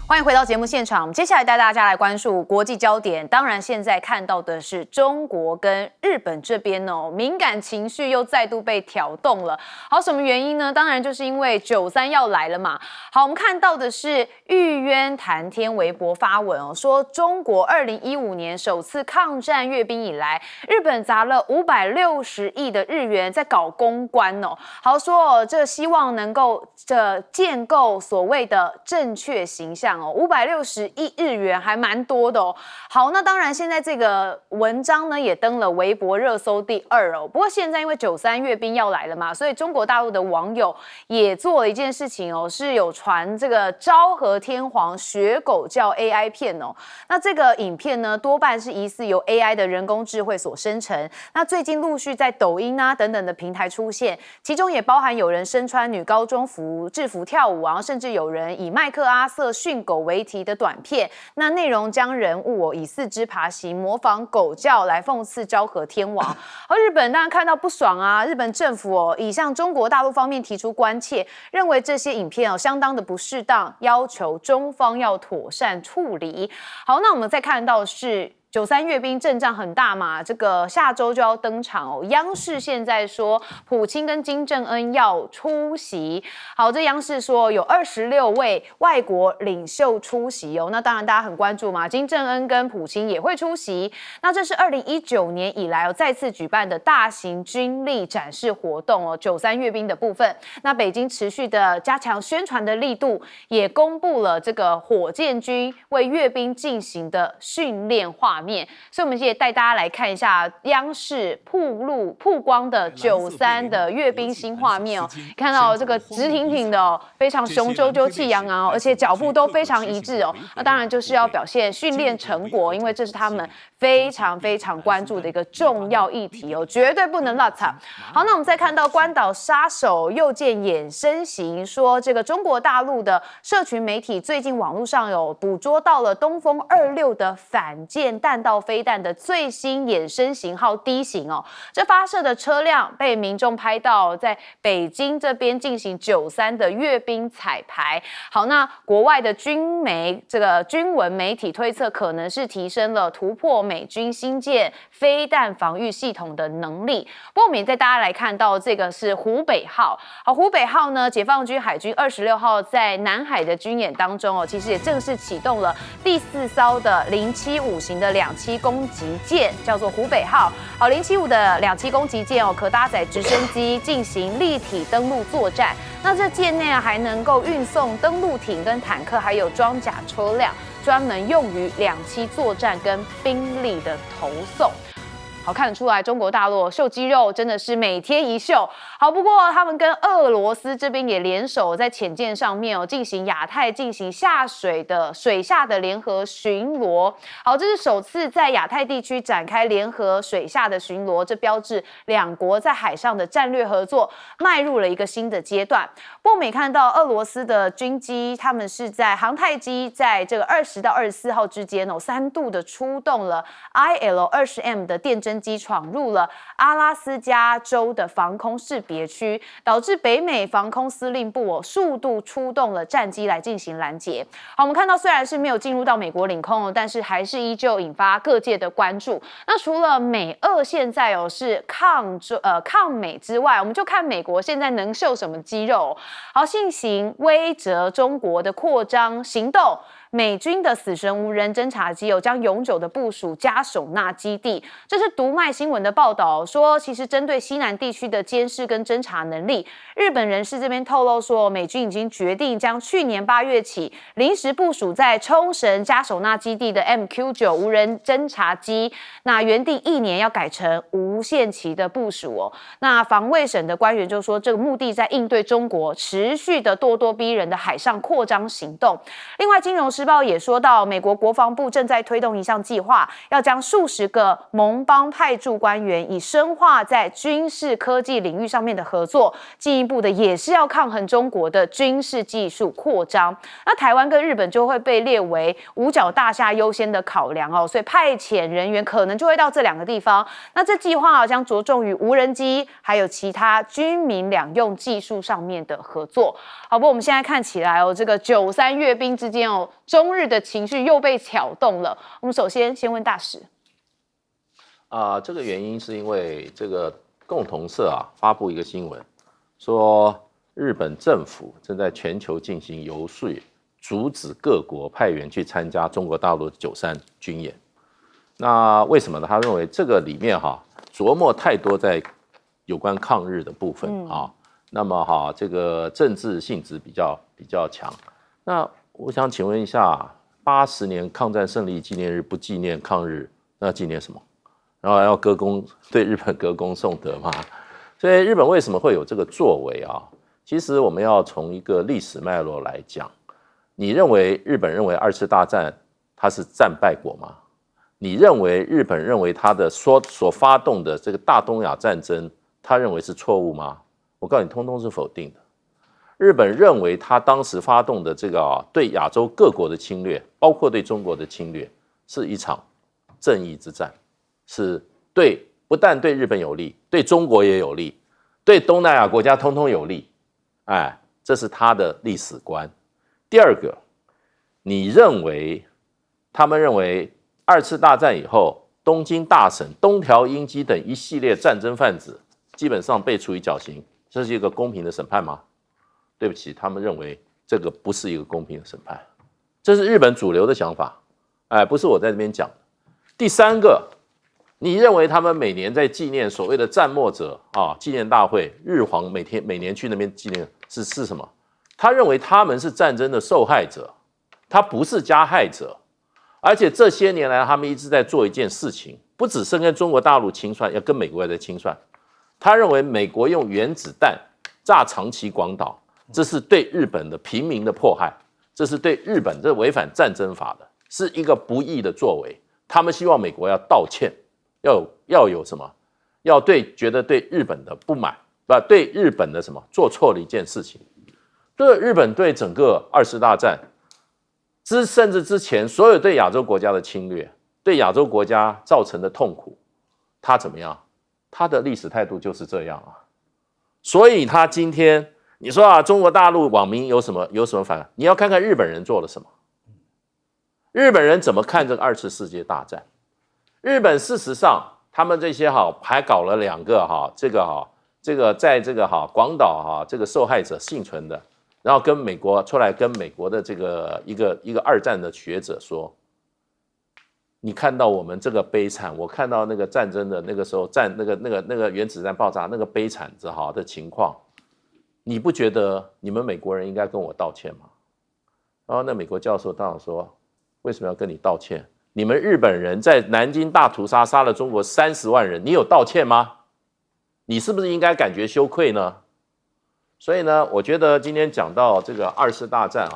欢迎回到节目现场。接下来带大家来关注国际焦点。当然，现在看到的是中国跟日本这边哦，敏感情绪又再度被挑动了。好，什么原因呢？当然就是因为9·3要来了嘛。好，我们看到的是玉渊谈天微博发文哦，说中国2015年首次抗战阅兵以来，日本砸了560亿的日元在搞公关哦。好说哦，这希望能够建构所谓的正确形象。560亿日元还蛮多的哦。好，那当然现在这个文章呢也登了微博热搜第2哦。不过现在因为9·3阅兵要来了嘛，所以中国大陆的网友也做了一件事情哦，是有传这个昭和天皇学狗叫 AI 片哦。那这个影片呢多半是疑似由 AI 的人工智慧所生成。那最近陆续在抖音啊等等的平台出现，其中也包含有人身穿女高中服制服跳舞，然后甚至有人以麦克阿瑟训狗为题的短片，那内容将人物以4肢爬行模仿狗叫来讽刺昭和天王。而日本当然看到不爽啊，日本政府已向中国大陆方面提出关切，认为这些影片相当的不适当，要求中方要妥善处理。好，那我们再看到的是9·3阅兵阵仗很大嘛，这个下周就要登场哦。央视现在说普京跟金正恩要出席。好，这央视说有26位外国领袖出席哦。那当然大家很关注嘛，金正恩跟普京也会出席。那这是2019年以来再次举办的大型军力展示活动哦。9·3阅兵的部分，那北京持续的加强宣传的力度，也公布了这个火箭军为阅兵进行的训练画面。所以我们也带大家来看一下央视曝光的9·3的阅兵新画面哦，看到这个直挺挺的哦，非常雄赳赳气昂昂哦，而且脚步都非常一致哦。那当然就是要表现训练成果，因为这是他们非常关注的一个重要议题哦，绝对不能落差。好，那我们再看到关岛杀手又见衍生型，说这个中国大陆的社群媒体最近网络上有捕捉到了东风26的反舰弹道飞弹的最新衍生型号 D 型哦，这发射的车辆被民众拍到在北京这边进行9·3的阅兵彩排。好，那国外的军文媒体推测，可能是提升了突破美军新建飞弹防御系统的能力。不过我们也带大家来看到，这个是湖北号。好，湖北号呢，解放军海军26号在南海的军演当中哦，其实也正式启动了第4艘的075型的2栖攻击舰，叫做湖北号。好，075的2栖攻击舰哦，可搭载直升机进行立体登陆作战。那这舰内还能够运送登陆艇跟坦克，还有装甲车辆，专门用于2栖作战跟兵力的投送。好，看得出来中国大陆秀肌肉真的是每天一秀。好，不过他们跟俄罗斯这边也联手在潜舰上面进行亚太进行水下的联合巡逻。好，这是首次在亚太地区展开联合水下的巡逻，这标志两国在海上的战略合作迈入了一个新的阶段。不过我们也看到俄罗斯的军机，他们是在航太机在这个20到24号之间3度的出动了 IL-20M 的电侦机，闯入了阿拉斯加州的防空识别区，导致北美防空司令部数度出动了战机来进行拦截。好，我们看到虽然是没有进入到美国领空但是还是依旧引发各界的关注。那除了美俄现在是抗美之外，我们就看美国现在能秀什么肌肉。好，进行威慑中国的扩张行动。美军的死神无人侦察机将永久的部署加手纳基地。这是读卖新闻的报道说，其实针对西南地区的监视跟侦察能力，日本人士这边透露说，美军已经决定将去年8月起临时部署在冲绳加手纳基地的 MQ-9 无人侦察机，那原定1年要改成无限期的部署那防卫省的官员就说，这个目的在应对中国持续的咄咄逼人的海上扩张行动。另外，金融时报也说到，美国国防部正在推动一项计划，要将数十个盟邦派驻官员以深化在军事科技领域上面的合作，进一步的也是要抗衡中国的军事技术扩张。那台湾跟日本就会被列为五角大厦优先的考量所以派遣人员可能就会到这2个地方。那这计划将着重于无人机还有其他军民两用技术上面的合作。好，不过我们现在看起来这个9·3阅兵之间中日的情绪又被挑动了。我们首先问大使。这个原因是因为这个共同社发布一个新闻，说日本政府正在全球进行游说，阻止各国派员去参加中国大陆的9·3军演。那为什么呢？他认为这个里面琢磨太多在有关抗日的部分那么这个政治性质比较强。那我想请问一下，80年抗战胜利纪念日不纪念抗日，那纪念什么？然后要对日本歌功颂德嘛？所以日本为什么会有这个作为其实我们要从一个历史脉络来讲。你认为日本认为2次大战它是战败国吗？你认为日本认为他的所发动的这个大东亚战争，他认为是错误吗？我告诉你，通通是否定的。日本认为他当时发动的这个对亚洲各国的侵略，包括对中国的侵略，是一场正义之战，是不但对日本有利，对中国也有利，对东南亚国家通通有利。这是他的历史观。第二个，他们认为2次大战以后，东京大审、东条英机等一系列战争犯子基本上被处以绞刑，这是一个公平的审判吗？对不起，他们认为这个不是一个公平的审判，这是日本主流的想法，不是我在这边讲的。第三个，你认为他们每年在纪念所谓的战没者纪念大会，日皇每年去那边纪念是什么？他认为他们是战争的受害者，他不是加害者。而且这些年来，他们一直在做一件事情，不只是跟中国大陆清算，要跟美国也在清算。他认为美国用原子弹炸长崎、广岛，这是对日本的平民的迫害，这是对日本这违反战争法的，是一个不义的作为。他们希望美国要道歉，要有什么？要觉得对日本的不满，对日本的什么做错了一件事情。对日本对整个2次大战，甚至之前所有对亚洲国家的侵略，对亚洲国家造成的痛苦，他怎么样？他的历史态度就是这样所以他今天你说中国大陆网民有什么反应？你要看看日本人做了什么。日本人怎么看这个2次世界大战？日本事实上，他们这些还搞了2个这个在这个广岛这个受害者幸存的，然后跟美国的这个一个2战的学者说，你看到我们这个悲惨，我看到那个战争的那个时候那个原子弹爆炸那个悲惨的情况，你不觉得你们美国人应该跟我道歉吗？然后那美国教授当然说，为什么要跟你道歉？你们日本人在南京大屠杀杀了中国30万人，你有道歉吗？你是不是应该感觉羞愧呢？所以呢，我觉得今天讲到这个2次大战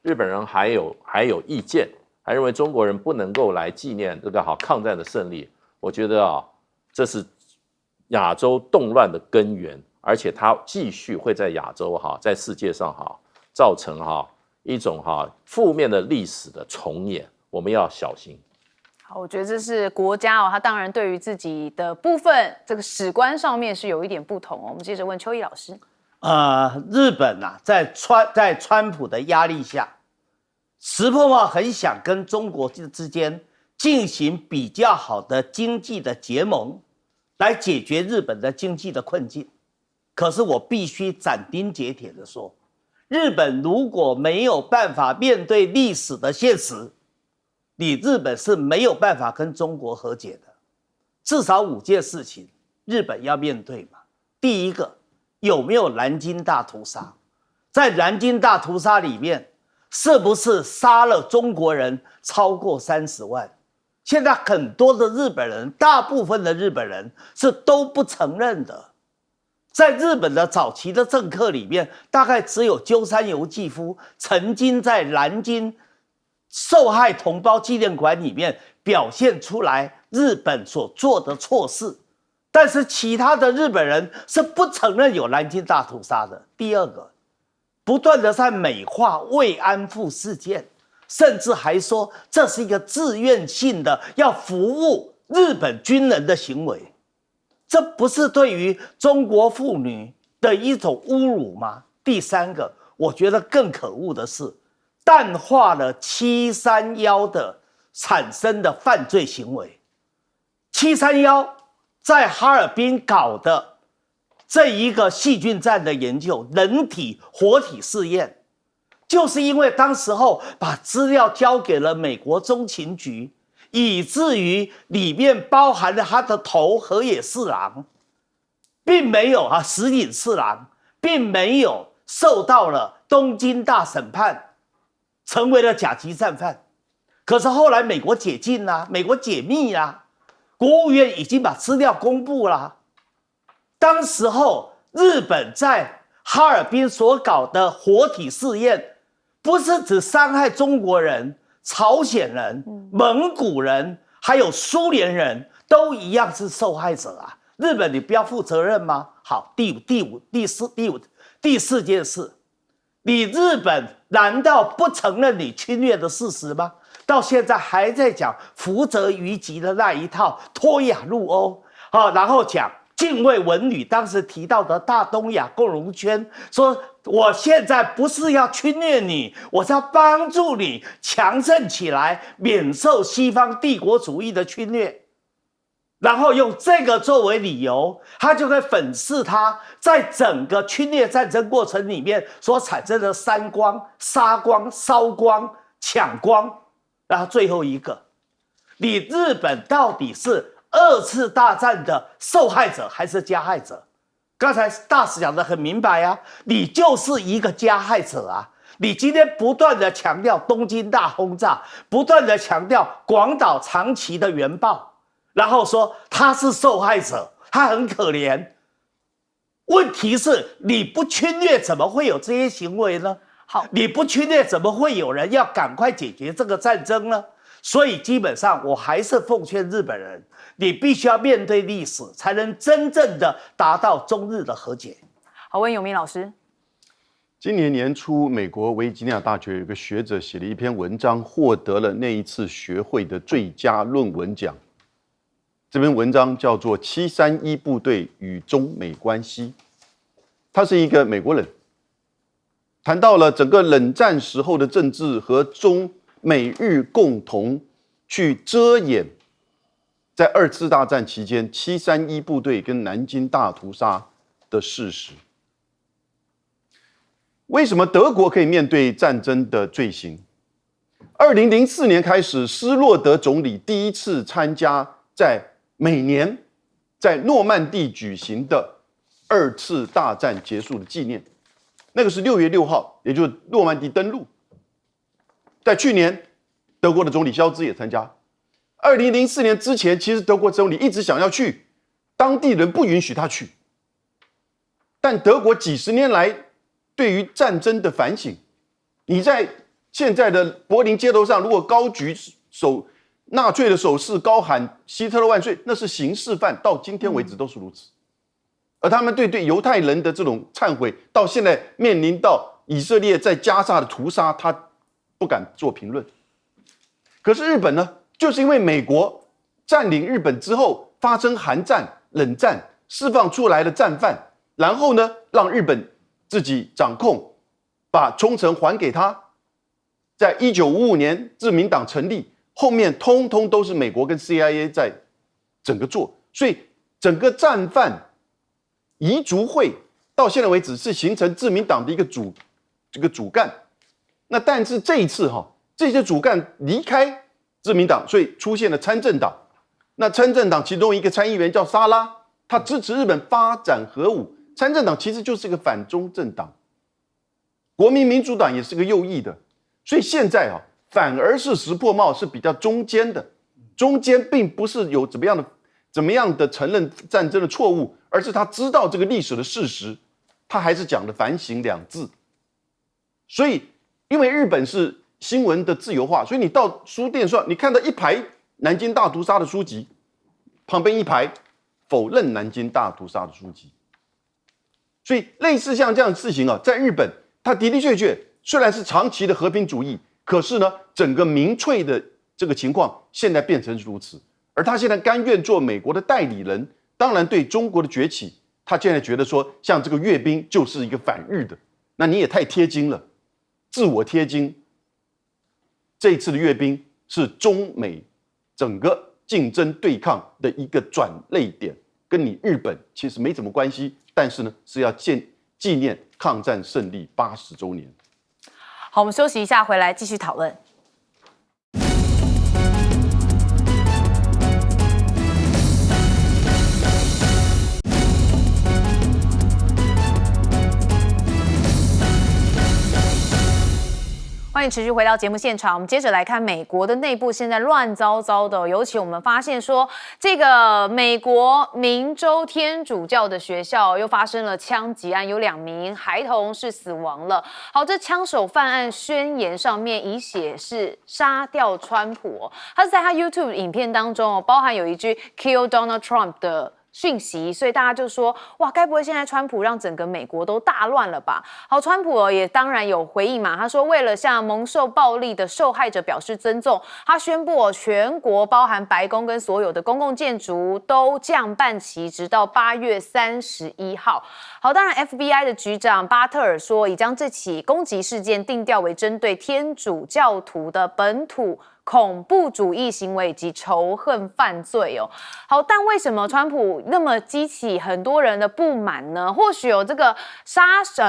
日本人还有意见，还认为中国人不能够来纪念这个抗战的胜利。我觉得这是亚洲动乱的根源，而且它继续会在亚洲在世界上造成一种负面的历史的重演，我们要小心。好，我觉得这是国家它当然对于自己的部分这个史观上面是有一点不同我们接着问邱毅老师。日本在川普的压力下，石破茂很想跟中国之间进行比较好的经济的结盟，来解决日本的经济的困境。可是我必须斩钉截铁的说，日本如果没有办法面对历史的现实，日本是没有办法跟中国和解的。至少5件事情，日本要面对嘛。第一个，有没有南京大屠杀？在南京大屠杀里面，是不是杀了中国人超过30万？现在很多的日本人，大部分的日本人是都不承认的。在日本的早期的政客里面，大概只有鸠山由纪夫曾经在南京受害同胞纪念馆里面表现出来日本所做的错事，但是其他的日本人是不承认有南京大屠杀的。第二个，不断的在美化慰安妇事件，甚至还说这是一个自愿性的要服务日本军人的行为，这不是对于中国妇女的一种侮辱吗？第三个，我觉得更可恶的是，淡化了731的产生的犯罪行为。731在哈尔滨搞的这一个细菌战的研究，人体活体试验，就是因为当时候把资料交给了美国中情局，以至于里面包含了他的头河野四郎，并没有石井四郎，并没有受到了东京大审判，成为了甲级战犯。可是后来美国解禁啦，美国解密啦，国务院已经把资料公布了。当时候日本在哈尔滨所搞的活体试验，不是只伤害中国人、朝鲜人、蒙古人，还有苏联人，都一样是受害者啊！日本你不要负责任吗？好，第四件事，你日本难道不承认你侵略的事实吗？到现在还在讲福泽谕吉的那一套脱亚入欧，然后讲近卫文旅当时提到的大东亚共荣圈，说我现在不是要侵略你，我是要帮助你强盛起来，免受西方帝国主义的侵略。然后用这个作为理由，他就会粉饰他在整个侵略战争过程里面所产生的三光、杀光、烧光、抢光。然后最后一个，你日本到底是2次大战的受害者还是加害者？刚才大使讲得很明白啊，你就是一个加害者啊！你今天不断的强调东京大轰炸，不断的强调广岛长崎的原爆，然后说他是受害者，他很可怜。问题是你不侵略，怎么会有这些行为呢？好，你不侵略，怎么会有人要赶快解决这个战争呢？所以基本上，我还是奉劝日本人，你必须要面对历史，才能真正的达到中日的和解。好，问永明老师，今年年初，美国维吉尼亚大学有一个学者写了一篇文章，获得了那一次学会的最佳论文奖。这篇文章叫做《731部队与中美关系》，他是一个美国人。谈到了整个冷战时候的政治和中美日共同去遮掩在2次大战期间731部队跟南京大屠杀的事实。为什么德国可以面对战争的罪行？2004年开始，施洛德总理第一次参加在每年在诺曼底举行的2次大战结束的纪念。那个是6月6号，也就是诺曼底登陆。在去年，德国的总理肖兹也参加。2004年之前，其实德国总理一直想要去，当地人不允许他去。但德国几十年来对于战争的反省，你在现在的柏林街头上，如果高举纳粹的手势，高喊希特勒万岁，那是刑事犯，到今天为止都是如此。而他们对犹太人的这种忏悔，到现在面临到以色列在加沙的屠杀，他不敢做评论。可是日本呢，就是因为美国占领日本之后，发生韩战、冷战，释放出来的战犯，然后呢，让日本自己掌控，把冲绳还给他。在1955年自民党成立，后面通通都是美国跟 CIA 在整个做，所以整个战犯遗族会到现在为止是形成自民党的一个主干。那但是这一次这些主干离开自民党，所以出现了参政党。那参政党其中一个参议员叫沙拉，他支持日本发展核武。参政党其实就是一个反中政党，国民民主党也是个右翼的，所以现在反而是石破茂是比较中间的，中间并不是有怎么样的承认战争的错误，而是他知道这个历史的事实，他还是讲了反省2字。所以因为日本是新闻的自由化，所以你到书店上，你看到一排南京大屠杀的书籍，旁边一排否认南京大屠杀的书籍。所以类似像这样的事情在日本，它的的确确虽然是长期的和平主义，可是呢，整个民粹的这个情况现在变成如此。而他现在甘愿做美国的代理人，当然对中国的崛起，他现在觉得说，像这个阅兵就是一个反日的，那你也太贴金了，自我贴金。这一次的阅兵是中美整个竞争对抗的一个转捩点，跟你日本其实没什么关系，但是呢是要纪念抗战胜利80周年。好，我们休息一下，回来继续讨论。欢迎持续回到节目现场，我们接着来看美国的内部现在乱糟糟的，尤其我们发现说，这个美国明州天主教的学校又发生了枪击案，有2名孩童是死亡了。好，这枪手犯案宣言上面以写是杀掉川普他是在他 YouTube 影片当中包含有一句 Kill Donald Trump 的讯息，所以大家就说，哇，该不会现在川普让整个美国都大乱了吧？好，川普也当然有回应嘛，他说为了向蒙受暴力的受害者表示尊重，他宣布全国包含白宫跟所有的公共建筑都降半旗，直到8月31号。好，当然 FBI 的局长巴特尔说，已将这起攻击事件定调为针对天主教徒的本土恐怖主义行为以及仇恨犯罪哦。好，但为什么川普那么激起很多人的不满呢？或许有这个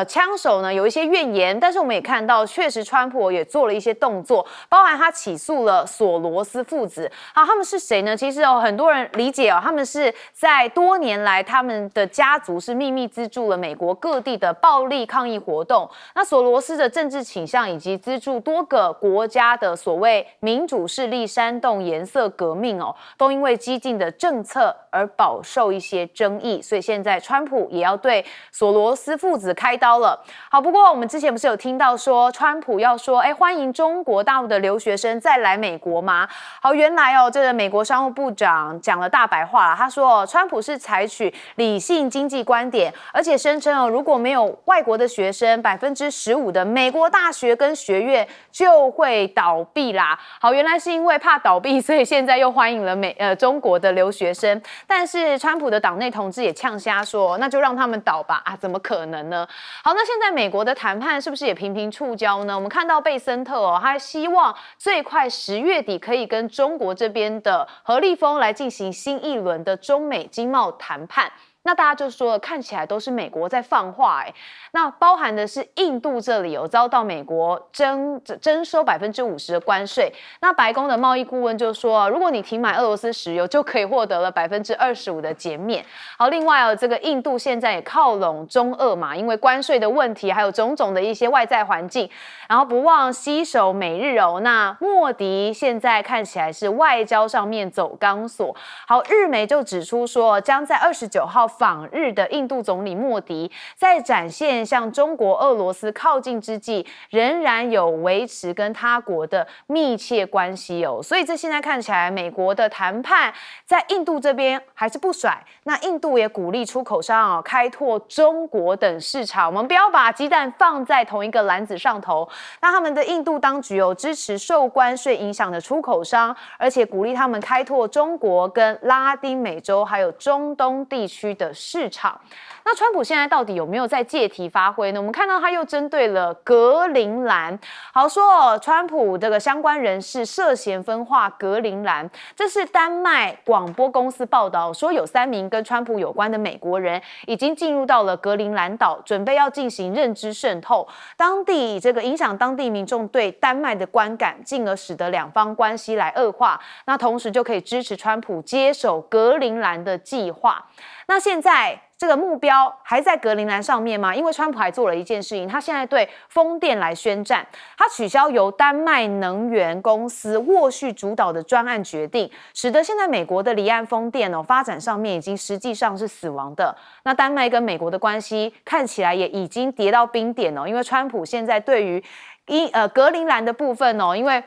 枪手呢有一些怨言，但是我们也看到，确实川普也做了一些动作，包含他起诉了索罗斯父子。好，他们是谁呢？其实有很多人理解他们是在多年来他们的家族是秘密资助了美国各地的暴力抗议活动。那索罗斯的政治倾向以及资助多个国家的所谓民主势力煽动颜色革命都因为激进的政策而饱受一些争议，所以现在川普也要对索罗斯父子开刀了。好，不过我们之前不是有听到说川普要说欢迎中国大陆的留学生再来美国吗？好，原来这个美国商务部长讲了大白话，他说川普是采取理性经济观点，而且声称如果没有外国的学生，15%的美国大学跟学院就会倒闭啦。好，原来是因为怕倒闭，所以现在又欢迎了中国的留学生。但是川普的党内同志也呛瞎说，那就让他们倒吧怎么可能呢？好，那现在美国的谈判是不是也频频触礁呢？我们看到贝森特他希望最快10月底可以跟中国这边的何立峰来进行新一轮的中美经贸谈判。那大家就说了，看起来都是美国在放话那包含的是印度这里遭到美国征收50%的关税。那白宫的贸易顾问就说，如果你停买俄罗斯石油，就可以获得了25%的减免。好，另外这个印度现在也靠拢中俄嘛，因为关税的问题，还有种种的一些外在环境，然后不忘携手美日那莫迪现在看起来是外交上面走钢索。好，日媒就指出说，将在29号访日的印度总理莫迪，在展现向中国、俄罗斯靠近之际，仍然有维持跟他国的密切关系所以这现在看起来，美国的谈判在印度这边还是不甩。那印度也鼓励出口商开拓中国等市场，我们不要把鸡蛋放在同一个篮子上头。那他们的印度当局支持受关税影响的出口商，而且鼓励他们开拓中国跟拉丁美洲还有中东地区的市场。那川普现在到底有没有在借题发挥呢？我们看到他又针对了格陵兰，好说川普这个相关人士涉嫌分化格陵兰。这是丹麦广播公司报道说，有3名跟川普有关的美国人已经进入到了格陵兰岛，准备要进行认知渗透，当地这个影响当地民众对丹麦的观感，进而使得两方关系来恶化。那同时就可以支持川普接手格陵兰的计划。那现在这个目标还在格陵兰上面吗？因为川普还做了一件事情，他现在对风电来宣战，他取消由丹麦能源公司沃旭主导的专案决定，使得现在美国的离岸风电发展上面已经实际上是死亡的。那丹麦跟美国的关系看起来也已经跌到冰点因为川普现在对于格陵兰的部分因为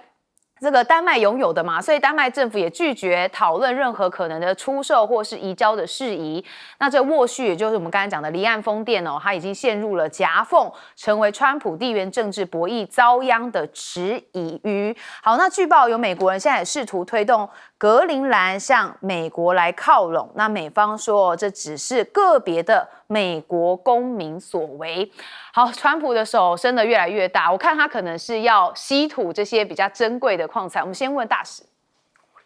这个丹麦拥有的嘛，所以丹麦政府也拒绝讨论任何可能的出售或是移交的事宜。那这沃旭也就是我们刚才讲的离岸风电它已经陷入了夹缝，成为川普地缘政治博弈遭殃的池鱼。好，那据报有美国人现在也试图推动格陵兰向美国来靠拢，那美方说这只是个别的美国公民所为。好，川普的手伸得越来越大，我看他可能是要稀土这些比较珍贵的矿产。我们先问大使。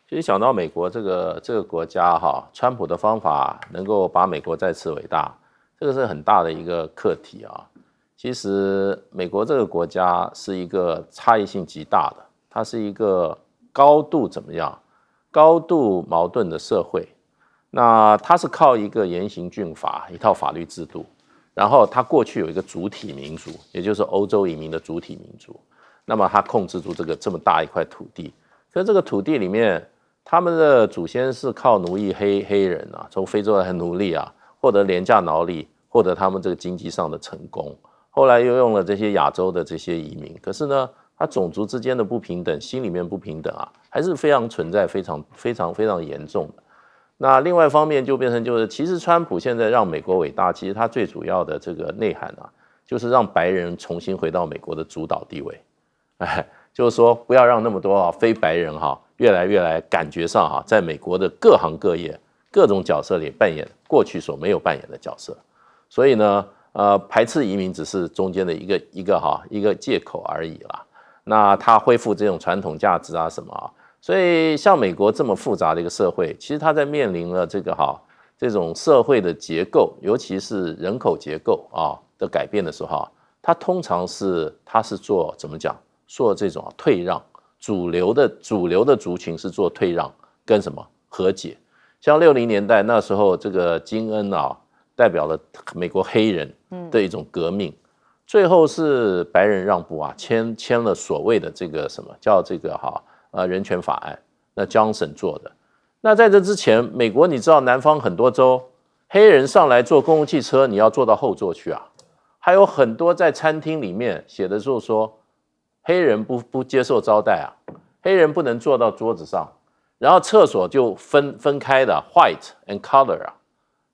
其实想到美国这个国家哈，川普的方法能够把美国再次伟大，这个是很大的一个课题啊。其实美国这个国家是一个差异性极大的，它是一个高度怎么样？高度矛盾的社会。那它是靠一个严刑峻法一套法律制度，然后它过去有一个主体民族，也就是欧洲移民的主体民族。那么它控制住这么大一块土地，可是这个土地里面，他们的祖先是靠奴役黑人啊，从非洲来奴隶啊，获得廉价劳力，获得他们这个经济上的成功。后来又用了这些亚洲的这些移民，可是呢，他种族之间的不平等，心里面不平等啊，还是非常存在，非常严重的。那另外一方面就变成其实川普现在让美国伟大，其实他最主要的这个内涵啊，就是让白人重新回到美国的主导地位，就是说不要让那么多非白人越来感觉上在美国的各行各业各种角色里扮演过去所没有扮演的角色，所以呢。排斥移民只是中间的一个借口而已啦。那他恢复这种传统价值啊什么啊，所以像美国这么复杂的一个社会，其实它在面临了这种社会的结构，尤其是人口结构的改变的时候它通常是做怎么讲，做这种退让，主流的族群是做退让跟什么和解。像60年代那时候，这个金恩代表了美国黑人的一种革命，最后是白人让步签了所谓的这个什么叫这个人权法案，那 Johnson 做的。那在这之前，美国你知道南方很多州，黑人上来坐公共汽车，你要坐到后座去啊，还有很多在餐厅里面写的就是说，黑人不接受招待黑人不能坐到桌子上，然后厕所就分开的 white and color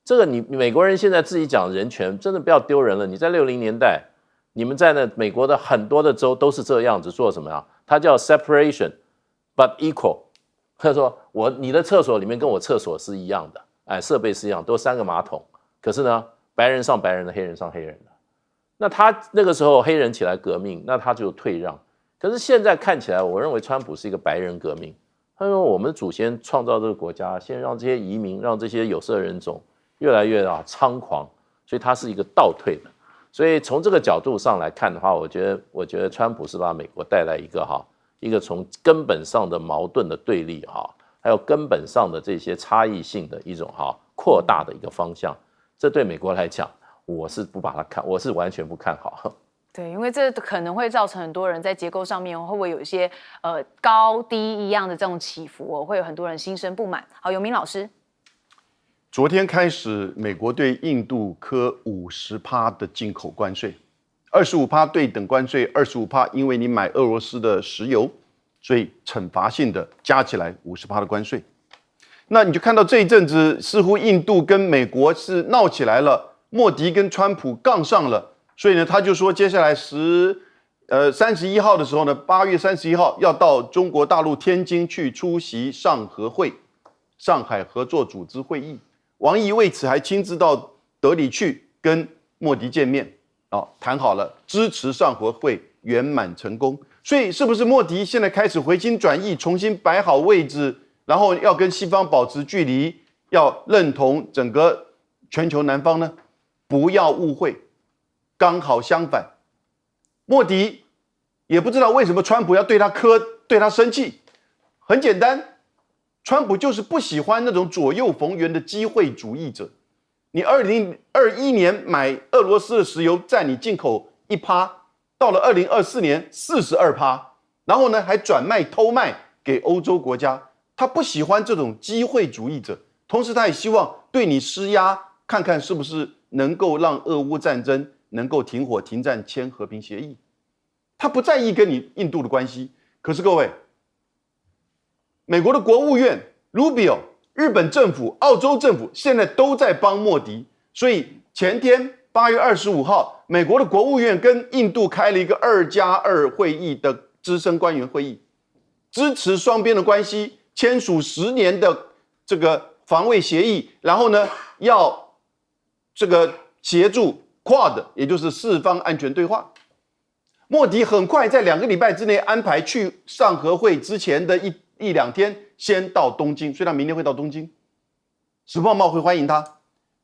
这个你美国人现在自己讲人权，真的不要丢人了。你在60年代，你们在美国的很多的州都是这样子做什么呀？它叫 separation but equal。他说你的厕所里面跟我厕所是一样的，设备是一样，都3个马桶。可是呢，白人上白人的，黑人上黑人的。那他那个时候黑人起来革命，那他就退让。可是现在看起来，我认为川普是一个白人革命。他说我们的祖先创造这个国家，先让这些移民，让这些有色人种。越来越猖狂，所以它是一个倒退的。所以从这个角度上来看的话，我觉得川普是把美国带来一个从根本上的矛盾的对立还有根本上的这些差异性的一种扩大的一个方向。这对美国来讲，我是完全不看好。对，因为这可能会造成很多人在结构上面会不会有一些高低一样的这种起伏会有很多人心生不满。好，永明老师。昨天开始，美国对印度科50%的进口关税，25%对等关税，25%因为你买俄罗斯的石油，所以惩罚性的加起来50%的关税。那你就看到这一阵子，似乎印度跟美国是闹起来了，莫迪跟川普杠上了，所以呢，他就说接下来31号的时候呢，8月31号要到中国大陆天津去出席上合会，上海合作组织会议。王毅为此还亲自到德里去跟莫迪见面，谈好了支持上合会圆满成功。所以是不是莫迪现在开始回心转意，重新摆好位置，然后要跟西方保持距离，要认同整个全球南方呢？不要误会，刚好相反。莫迪也不知道为什么川普要对他生气，很简单。川普就是不喜欢那种左右逢源的机会主义者。你2021年买俄罗斯的石油占你进口1%，到了2024年42%，然后呢还转卖偷卖给欧洲国家。他不喜欢这种机会主义者，同时他也希望对你施压，看看是不是能够让俄乌战争能够停火停战签和平协议。他不在意跟你印度的关系。可是各位，美国的国务院 Rubio、日本政府、澳洲政府现在都在帮莫迪，所以前天8月25号，美国的国务院跟印度开了一个2+2会议的资深官员会议，支持双边的关系，签署10年的这个防卫协议，然后呢要这个协助 Quad， 也就是四方安全对话。莫迪很快在2个礼拜之内安排去上合会之前的一两天，先到东京，所以他明天会到东京。时报贸会欢迎他，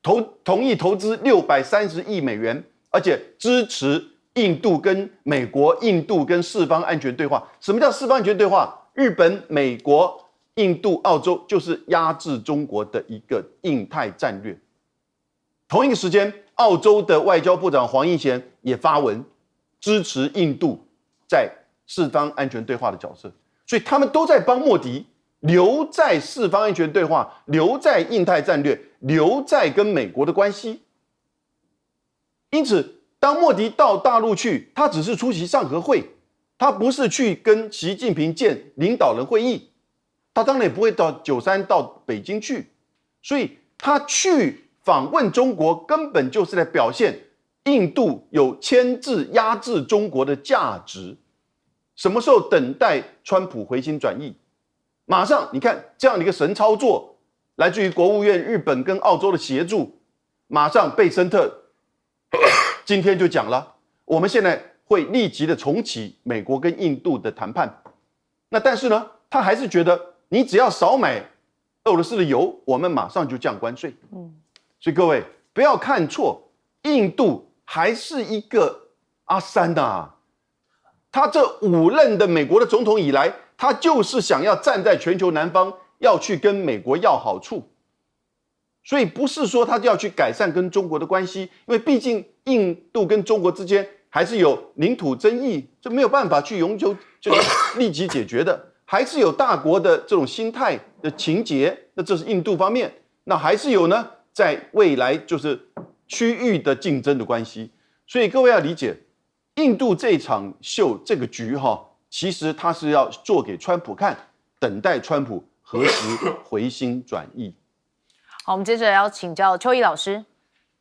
同意投资630亿美元，而且支持印度跟美国、印度跟四方安全对话。什么叫四方安全对话？日本、美国、印度、澳洲就是压制中国的一个印太战略。同一个时间，澳洲的外交部长黄英贤也发文支持印度在四方安全对话的角色，所以他们都在帮莫迪留在四方安全对话，留在印太战略，留在跟美国的关系。因此，当莫迪到大陆去，他只是出席上合会，他不是去跟习近平见领导人会议，他当然也不会到93到北京去，所以他去访问中国，根本就是在表现印度有牵制、压制中国的价值。什么时候等待川普回心转意？马上，你看这样的一个神操作，来自于国务院、日本跟澳洲的协助，马上贝森特今天就讲了，我们现在会立即的重启美国跟印度的谈判。那但是呢，他还是觉得你只要少买俄罗斯的油，我们马上就降关税。所以各位不要看错，印度还是一个阿三呐。他这5任的美国的总统以来，他就是想要站在全球南方，要去跟美国要好处。所以不是说他就要去改善跟中国的关系，因为毕竟印度跟中国之间还是有领土争议，这没有办法去永久就立即解决的，还是有大国的这种心态的情节，那这是印度方面。那还是有呢，在未来就是区域的竞争的关系。所以各位要理解，印度这场秀这个局其实他是要做给川普看，等待川普何时回心转意。好，我们接着要请教邱毅老师。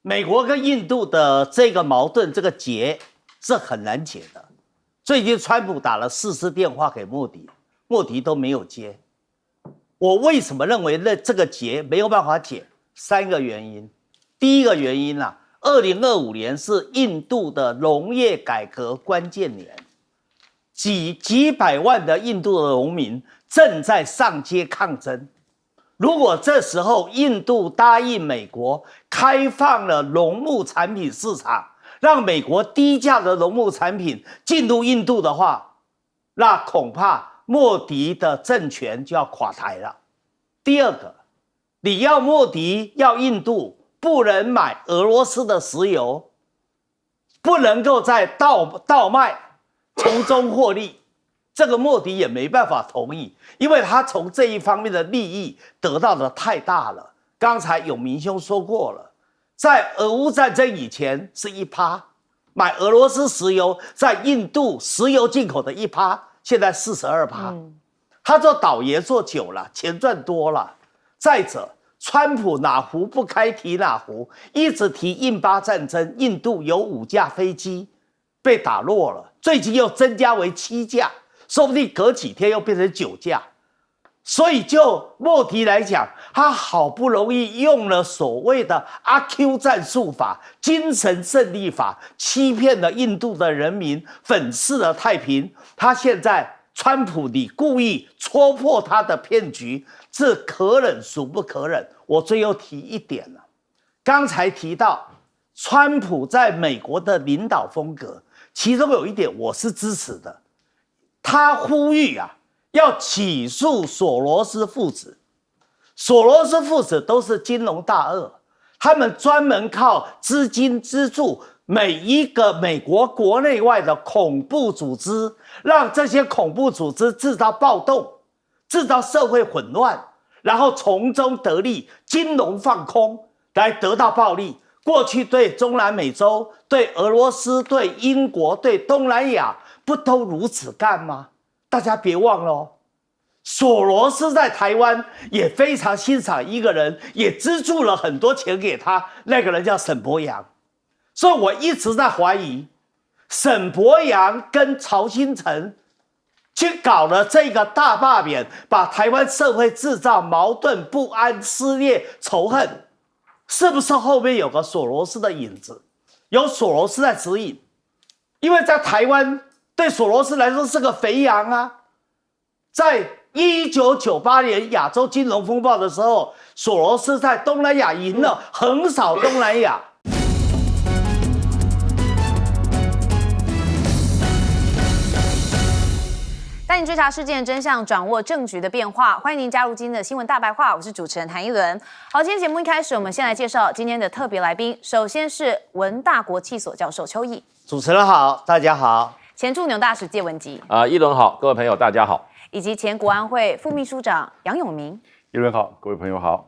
美国跟印度的这个矛盾，这个结是很难解的。最近川普打了4次电话给莫迪，莫迪都没有接。我为什么认为这个结没有办法解？3个原因。第一个原因2025年是印度的农业改革关键年，几百万的印度的农民正在上街抗争。如果这时候印度答应美国开放了农牧产品市场，让美国低价的农牧产品进入印度的话，那恐怕莫迪的政权就要垮台了。第二个，你要莫迪要印度不能买俄罗斯的石油，不能够再倒卖，从中获利。这个莫迪也没办法同意，因为他从这一方面的利益得到的太大了。刚才永明兄说过了，在俄乌战争以前是1%，买俄罗斯石油在印度石油进口的1%，现在42%。他做倒爷做久了，钱赚多了。再者，川普哪壶不开提哪壶，一直提印巴战争，印度有5架飞机被打落了，最近又增加为7架。说不定隔几天又变成9架，所以就莫迪来讲，他好不容易用了所谓的阿 Q 战术法、精神胜利法，欺骗了印度的人民，粉饰了太平。他现在川普你故意戳破他的骗局，这可忍孰不可忍。我最后提一点了，刚才提到川普在美国的领导风格，其中有一点我是支持的。他呼吁要起诉索罗斯父子。索罗斯父子都是金融大鳄，他们专门靠资金资助每一个美国国内外的恐怖组织，让这些恐怖组织制造暴动，制造社会混乱，然后从中得利，金融放空来得到暴利。过去对中南美洲、对俄罗斯、对英国、对东南亚不都如此干吗？大家别忘了索罗斯在台湾也非常欣赏一个人，也资助了很多钱给他，那个人叫沈伯洋。所以我一直在怀疑，沈伯洋跟曹兴诚去搞了这个大罢免，把台湾社会制造矛盾、不安、撕裂、仇恨，是不是后面有个索罗斯的影子？有索罗斯在指引，因为在台湾对索罗斯来说是个肥羊啊。在1998年亚洲金融风暴的时候，索罗斯在东南亚赢了，横扫东南亚。带你追查事件真相，掌握政局的变化。欢迎您加入今天的新闻大白话，我是主持人谭一伦。好，今天节目一开始，我们先来介绍今天的特别来宾。首先是文大国际所教授邱毅，主持人好，大家好。前驻纽大使谢文吉，一轮好，各位朋友大家好。以及前国安会副秘书长杨永明，一轮好，各位朋友好。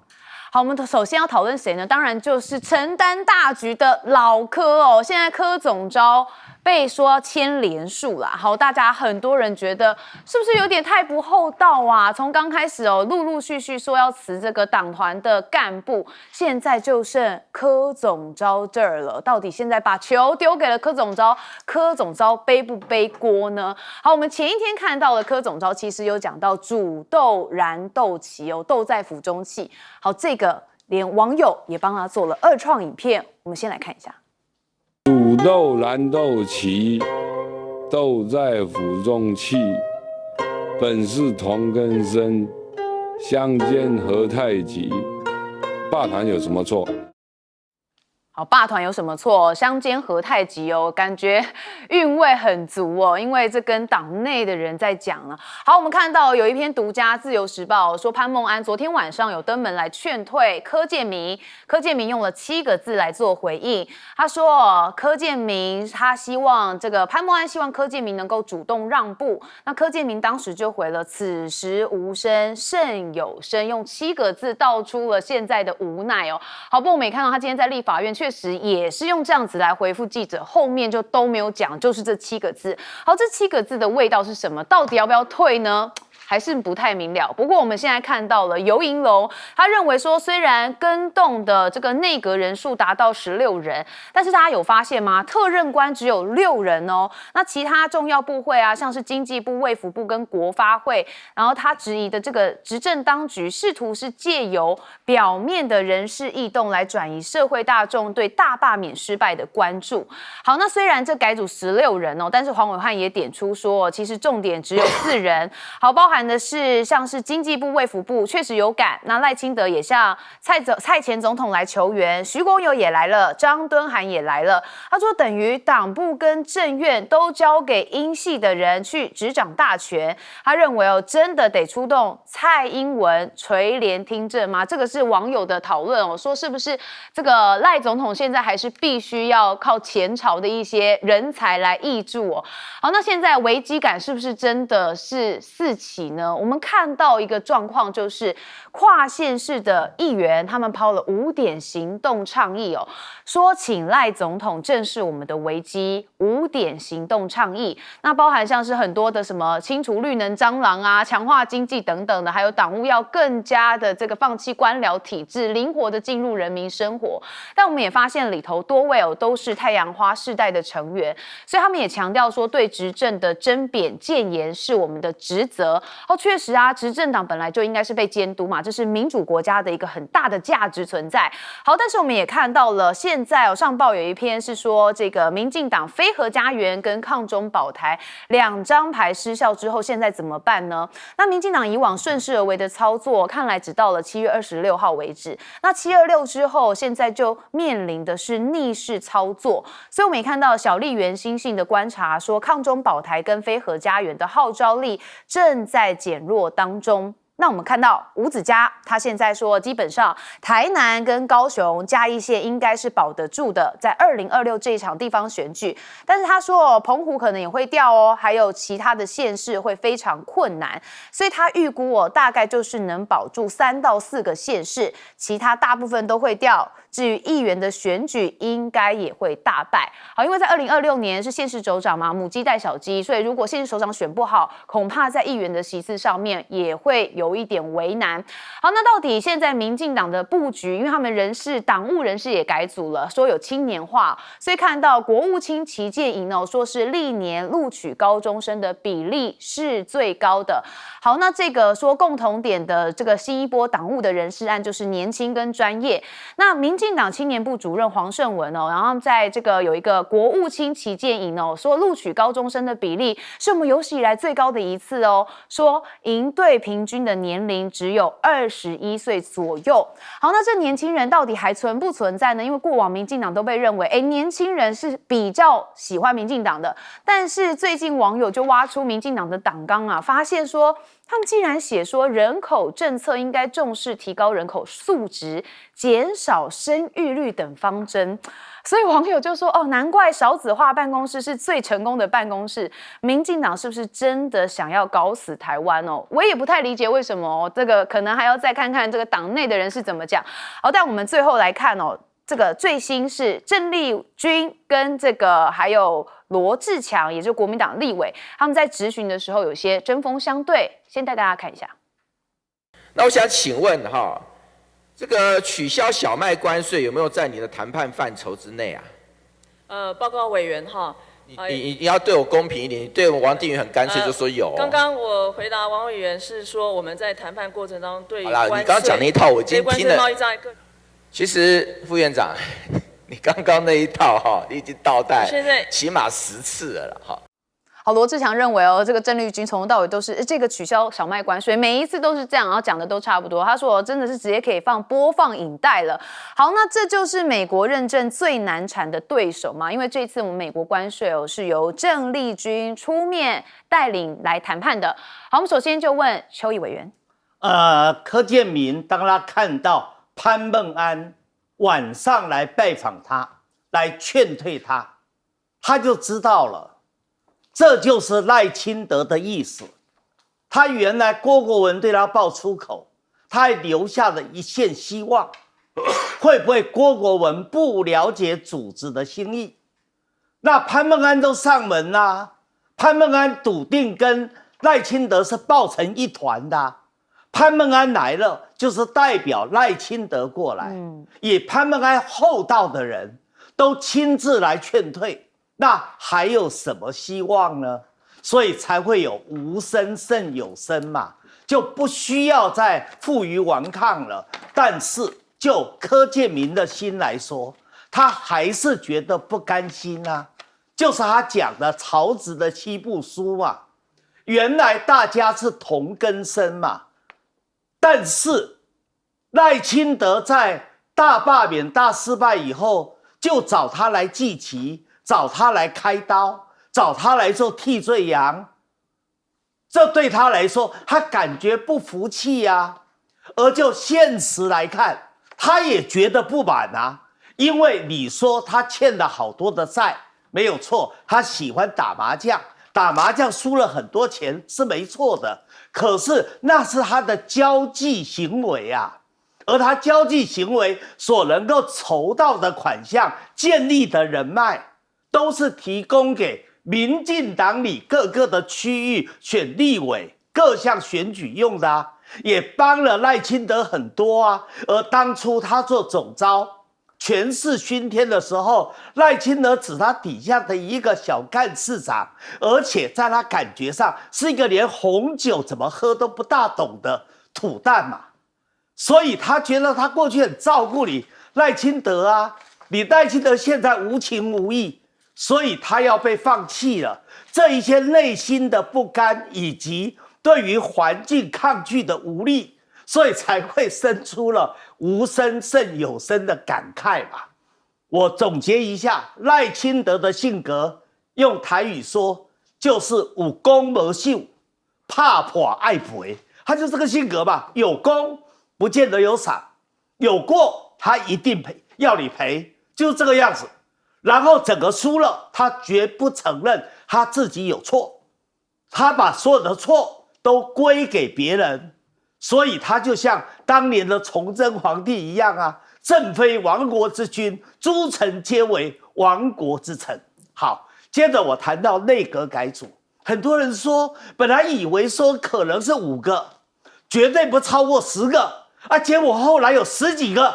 好，我们首先要讨论谁呢？当然就是承担大局的老柯哦。现在柯总召被说要签连署啦。好，大家很多人觉得是不是有点太不厚道啊？从刚开始哦，陆陆续续说要辞这个党团的干部，现在就剩柯总召这儿了。到底现在把球丢给了柯总召，柯总召背不背锅呢？好，我们前一天看到了柯总召其实有讲到煮豆燃豆萁哦，豆在釜中泣。好，这个连网友也帮他做了2创影片，我们先来看一下。煮豆燃豆萁，豆在釜中泣。本是同根生，相煎何太急。罢团有什么错？好，罢团有什么错？相煎何太急哦，感觉韵味很足哦，因为这跟党内的人在讲了。好，我们看到有一篇独家《自由时报》说潘孟安昨天晚上有登门来劝退柯建铭，柯建铭用了7个字来做回应，他说柯建铭他希望这个潘孟安希望柯建铭能够主动让步，那柯建铭当时就回了此时无声胜有声，用7个字道出了现在的无奈哦。好，不过我们也看到他今天在立法院确实也是用这样子来回复记者，后面就都没有讲，就是这7个字。好，这7个字的味道是什么？到底要不要退呢？还是不太明了。不过我们现在看到了游盈隆，他认为说，虽然更动的这个内阁人数达到16人，但是大家有发现吗？特任官只有6人哦。那其他重要部会啊，像是经济部、卫福部跟国发会，然后他质疑的这个执政当局试图是借由表面的人事异动来转移社会大众对大罢免失败的关注。好，那虽然这改组16人哦，但是黄伟汉也点出说，其实重点只有4人。好，包含的是像是经济部、卫福部确实有感，那赖清德也向蔡前总统来求援，徐国勇也来了，张敦涵也来了。他说等于党部跟政院都交给英系的人去执掌大权。他认为哦，真的得出动蔡英文垂帘听政吗？这个是网友的讨论哦，说是不是这个赖总统现在还是必须要靠前朝的一些人才来挹注哦。好，那现在危机感是不是真的是四起呢？我们看到一个状况，就是跨县市的议员他们抛了5点行动倡议哦，说请赖总统正视我们的危机，5点行动倡议。那包含像是很多的什么清除绿能蟑螂啊、强化经济等等的，还有党务要更加的这个放弃官僚体制，灵活的进入人民生活。但我们也发现里头多位哦都是太阳花世代的成员，所以他们也强调说，对执政的甄贬谏言是我们的职责。哦，确实啊，执政党本来就应该是被监督嘛，这是民主国家的一个很大的价值存在。好，但是我们也看到了，现在哦，上报有一篇是说，这个民进党非核家园跟抗中保台2张牌失效之后，现在怎么办呢？那民进党以往顺势而为的操作，看来只到了7月26号为止。那726之后，现在就面临的是逆势操作。所以我们也看到小笠原新信的观察说，抗中保台跟非核家园的号召力正在减弱当中。那我们看到吴子嘉，他现在说，基本上台南跟高雄、嘉义县应该是保得住的，在2026这一场地方选举。但是他说，澎湖可能也会掉哦，还有其他的县市会非常困难，所以他预估哦，大概就是能保住3到4个县市，其他大部分都会掉。至于议员的选举，应该也会大败。好，因为在2026年是县市首长嘛，母鸡带小鸡，所以如果县市首长选不好，恐怕在议员的席次上面也会有有一点为难。好，那到底现在民进党的布局，因为他们党务人事也改组了，说有青年化，所以看到国务卿齐建营哦，说是历年录取高中生的比例是最高的。好，那这个说共同点的这个新一波党务的人事案就是年轻跟专业。那民进党青年部主任黄胜文哦，然后在这个有一个国务卿齐建营哦，说录取高中生的比例是我们有史以来最高的一次哦，说营队平均的年龄只有21岁左右。好，那这年轻人到底还存不存在呢？因为过往民进党都被认为，年轻人是比较喜欢民进党的，但是最近网友就挖出民进党的党纲啊，发现说他们竟然写说人口政策应该重视提高人口素质、减少生育率等方针。所以网友就说难怪少子化办公室是最成功的办公室，民进党是不是真的想要搞死台湾哦？我也不太理解为什么这个可能还要再看看这个党内的人是怎么讲。好，但我们最后来看这个最新是郑丽君跟这个还有罗志强，也就是国民党立委，他们在质询的时候有些针锋相对，先带大家看一下。那我想请问这个取消小麦关税有没有在你的谈判范畴之内啊？报告委员你要对我公平一点，你对王定宇很干脆就说有。刚刚我回答王委员是说我们在谈判过程当中对于好啦，你刚刚讲那一套我已经听了。其实副院长，你刚刚那一套你已经倒带，现在起码10次了好，罗志强认为这个郑丽君从头到尾都是这个取消小麦关税，每一次都是这样，然后讲的都差不多。他说真的是直接可以播放影带了。好，那这就是美国认证最难缠的对手嘛？因为这次我们美国关税是由郑丽君出面带领来谈判的。好，我们首先就问邱毅委员，柯建铭当他看到潘孟安晚上来拜访他，来劝退他，他就知道了。这就是赖清德的意思。他原来郭国文对他爆粗口，他还留下了一线希望。会不会郭国文不了解组织的心意？那潘孟安都上门啦，潘孟安笃定跟赖清德是抱成一团的。潘孟安来了，就是代表赖清德过来，以潘孟安厚道的人都亲自来劝退。那还有什么希望呢？所以才会有无声胜有声嘛，就不需要再负隅顽抗了。但是就柯建铭的心来说，他还是觉得不甘心啊。就是他讲的曹植的7部书嘛，原来大家是同根生嘛，但是赖清德在大罢免大失败以后，就找他来祭旗，找他来开刀，找他来做替罪羊，这对他来说，他感觉不服气啊。而就现实来看，他也觉得不满啊，因为你说他欠了好多的债，没有错，他喜欢打麻将，打麻将输了很多钱是没错的，可是那是他的交际行为啊，而他交际行为所能够筹到的款项、建立的人脉，都是提供给民进党里各个的区域选立委各项选举用的啊，也帮了赖清德很多啊。而当初他做总召权势熏天的时候，赖清德指他底下的一个小干事长，而且在他感觉上是一个连红酒怎么喝都不大懂的土蛋嘛，所以他觉得他过去很照顾你赖清德啊，你赖清德现在无情无义，所以他要被放弃了。这一些内心的不甘，以及对于环境抗拒的无力，所以才会生出了无声胜有声的感慨嘛。我总结一下，赖清德的性格，用台语说就是有功没秀，怕破爱赔，他就这个性格嘛。有功不见得有赏，有过他一定赔，要你赔，就是这个样子。然后整个输了，他绝不承认他自己有错，他把所有的错都归给别人，所以他就像当年的崇祯皇帝一样啊，朕非亡国之君，诸臣皆为亡国之臣。好，接着我谈到内阁改组，很多人说本来以为说可能是5个，绝对不超过10个啊，结果后来有10几个，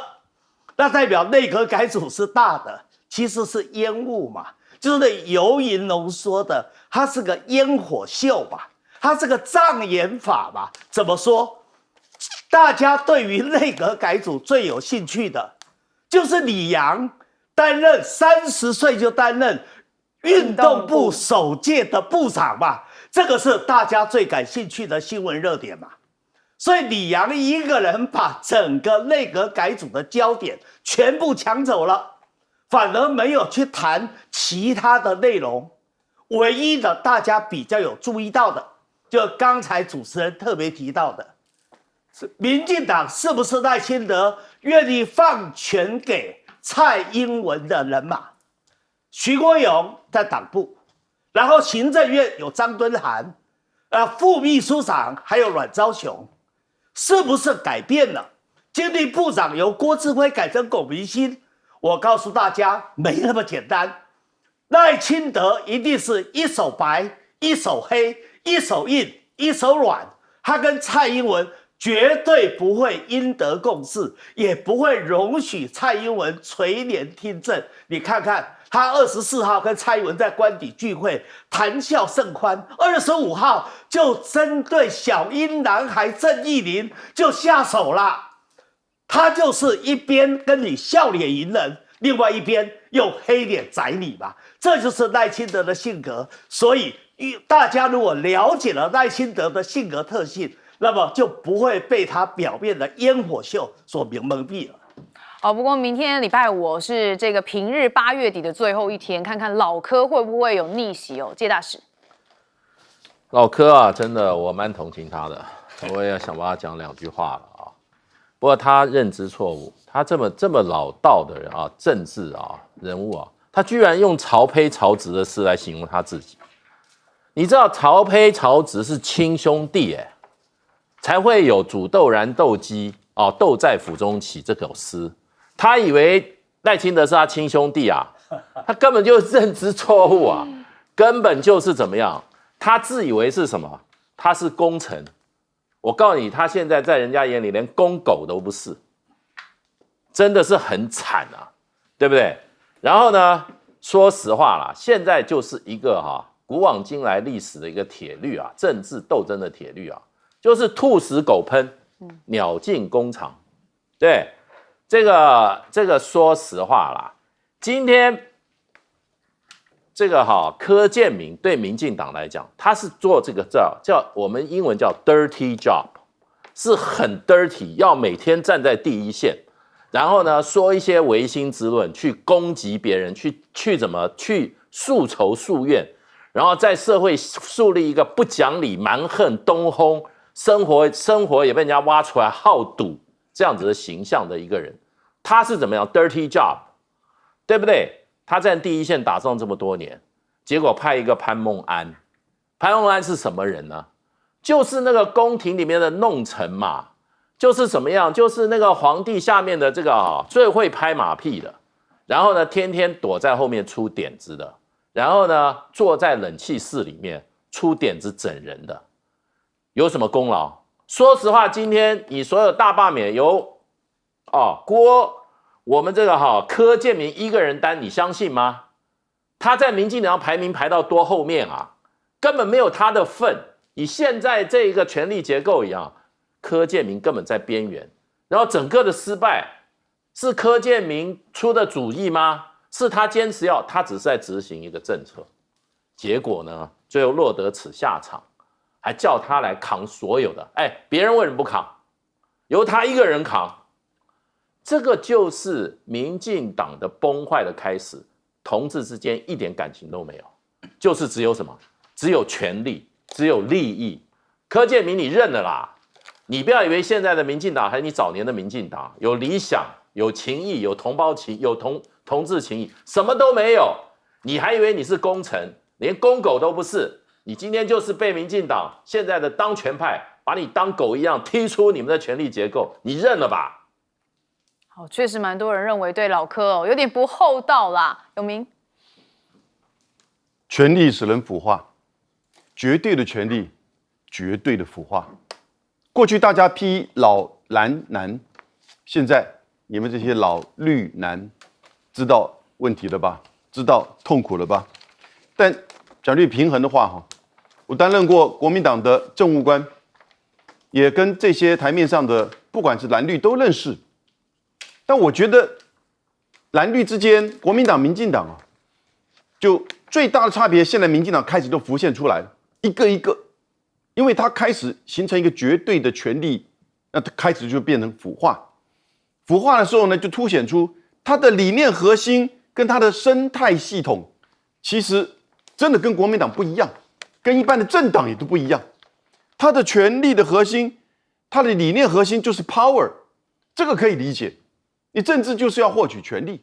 那代表内阁改组是大的，其实是烟雾嘛，就是油银浓缩的，它是个烟火秀嘛，它是个障眼法嘛。怎么说？大家对于内阁改组最有兴趣的，就是李阳担任30岁就担任运动部首届的部长嘛，这个是大家最感兴趣的新闻热点嘛。所以李阳一个人把整个内阁改组的焦点全部抢走了，反而没有去谈其他的内容。唯一的大家比较有注意到的，就刚才主持人特别提到的，民进党是不是赖清德愿意放权给蔡英文的人马？徐国勇在党部，然后行政院有张敦涵，副秘书长还有阮昭雄，是不是改变了？经济部长由郭志辉改成龚明鑫，我告诉大家没那么简单。赖清德一定是一手白一手黑，一手硬一手软，他跟蔡英文绝对不会因德共事，也不会容许蔡英文垂帘听政。你看看他24号跟蔡英文在官邸聚会，谈笑甚欢，25号就针对小英男孩郑义玲就下手了。他就是一边跟你笑脸迎人，另外一边用黑脸宰你嘛，这就是赖清德的性格。所以大家如果了解了赖清德的性格特性，那么就不会被他表面的烟火秀所蒙蔽了。不过明天礼拜5是这个平日8月底的最后一天，看看老柯会不会有逆袭哦。谢大使，老柯啊，真的我蛮同情他的，我也想帮他讲2句话了啊。不过他认知错误，他这么老道的人啊，政治啊人物啊，他居然用曹丕、曹植的诗来形容他自己。你知道曹丕、曹植是亲兄弟才会有煮豆燃豆萁豆在釜中起这首诗。他以为赖清德是他亲兄弟啊，他根本就认知错误啊，根本就是怎么样？他自以为是什么？他是功臣。我告诉你，他现在在人家眼里连公狗都不是，真的是很惨啊，对不对？然后呢，说实话啦，现在就是一个古往今来历史的一个铁律啊，政治斗争的铁律啊，就是兔死狗烹，鸟尽弓藏。对，这个说实话啦，今天这个柯建铭对民进党来讲，他是做这个叫我们英文叫 dirty job， 是很 dirty， 要每天站在第一线，然后呢说一些违心之论，去攻击别人，去怎么去诉仇诉怨，然后在社会树立一个不讲理、蛮横、东轰，生活也被人家挖出来好赌这样子的形象的一个人。他是怎么样 dirty job， 对不对？他在第一线打仗这么多年，结果派一个潘孟安。潘孟安是什么人呢？就是那个宫廷里面的弄臣嘛，就是怎么样？就是那个皇帝下面的这个最会拍马屁的，然后呢天天躲在后面出点子的，然后呢坐在冷气室里面出点子整人的，有什么功劳？说实话，今天你所有大罢免由我们这个柯建铭一个人担，你相信吗？他在民进党排名排到多后面啊，根本没有他的份。以现在这个权力结构一样，柯建铭根本在边缘。然后整个的失败是柯建铭出的主意吗？是他坚持他只是在执行一个政策，结果呢，最后落得此下场，还叫他来扛所有的。别人为什么不扛？由他一个人扛。这个就是民进党的崩坏的开始，同志之间一点感情都没有，就是只有什么？只有权力，只有利益。柯建铭，你认了啦！你不要以为现在的民进党还是你早年的民进党，有理想、有情义、有同胞情、有同志情谊，什么都没有。你还以为你是功臣，连公狗都不是。你今天就是被民进党现在的当权派把你当狗一样踢出你们的权力结构，你认了吧？确实蛮多人认为对老柯有点不厚道啦。永明，权力使人腐化，绝对的权力，绝对的腐化。过去大家批老蓝男，现在你们这些老绿男知道问题了吧？知道痛苦了吧？但讲句平衡的话哈，我担任过国民党的政务官，也跟这些台面上的不管是蓝绿都认识。但我觉得蓝绿之间，国民党、民进党啊，就最大的差别，现在民进党开始都浮现出来了，一个一个，因为它开始形成一个绝对的权力，那它开始就变成腐化。腐化的时候呢，就凸显出它的理念核心跟它的生态系统，其实真的跟国民党不一样，跟一般的政党也都不一样。它的权力的核心，它的理念核心就是 power， 这个可以理解。你政治就是要获取权力，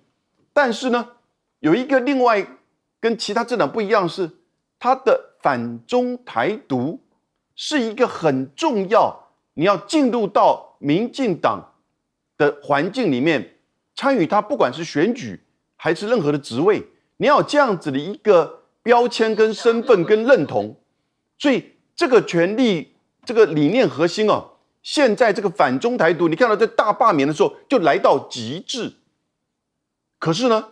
但是呢，有一个另外跟其他政党不一样的是，它的反中台独是一个很重要，你要进入到民进党的环境里面参与它，不管是选举还是任何的职位，你要有这样子的一个标签跟身份跟认同，所以这个权力这个理念核心哦，现在这个反中台独，你看到在大罢免的时候就来到极致。可是呢，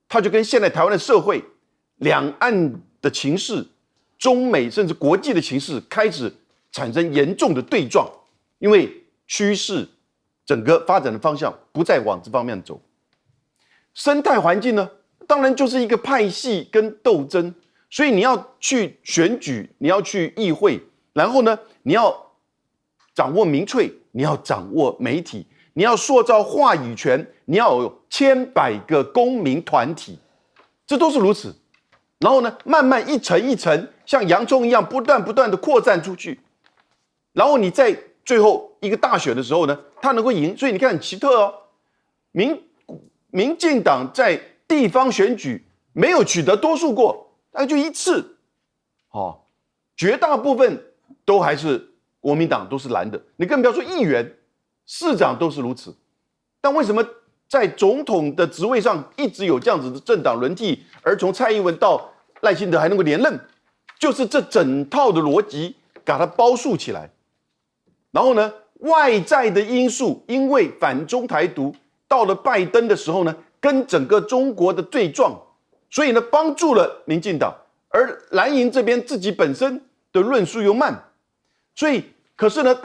它就跟现在台湾的社会、两岸的情势、中美甚至国际的情势开始产生严重的对撞，因为趋势整个发展的方向不再往这方面走。生态环境呢，当然就是一个派系跟斗争，所以你要去选举，你要去议会，然后呢，你要掌握民粹，你要掌握媒体，你要塑造话语权，你要有千百个公民团体，这都是如此。然后呢，慢慢一层一层，像洋葱一样不断的扩散出去。然后你在最后一个大选的时候呢，他能够赢，所以你看很奇特哦，民进党在地方选举没有取得多数过，大概就一次，绝大部分都还是国民党都是蓝的，你更不要说议员、市长都是如此。但为什么在总统的职位上一直有这样子的政党轮替，而从蔡英文到赖清德还能够连任，就是这整套的逻辑把它包束起来。然后呢，外在的因素，因为反中台独到了拜登的时候呢，跟整个中国的对撞，所以呢，帮助了民进党，而蓝营这边自己本身的论述又慢。所以，可是呢，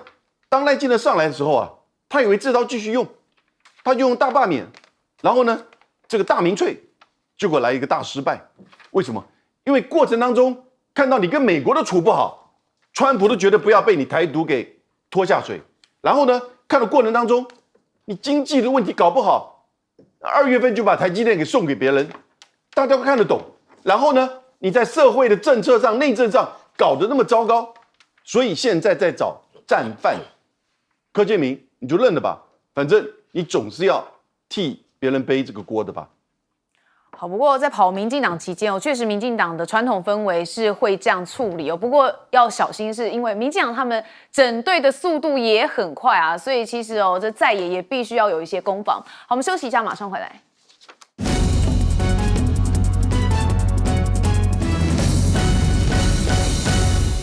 当赖清德上来的时候啊，他以为这招继续用，他就用大罢免，然后呢，这个大民粹，结果来一个大失败。为什么？因为过程当中看到你跟美国的处不好，川普都觉得不要被你台独给拖下水。然后呢，看到过程当中，你经济的问题搞不好，2月份就把台积电给送给别人，大家都看得懂。然后呢，你在社会的政策上、内政上搞得那么糟糕。所以现在在找战犯，柯建铭你就认了吧，反正你总是要替别人背这个锅的吧。好，不过在跑民进党期间确实民进党的传统氛围是会这样处理不过要小心，是因为民进党他们整队的速度也很快啊，所以其实这在野也必须要有一些攻防。好，我们休息一下，马上回来。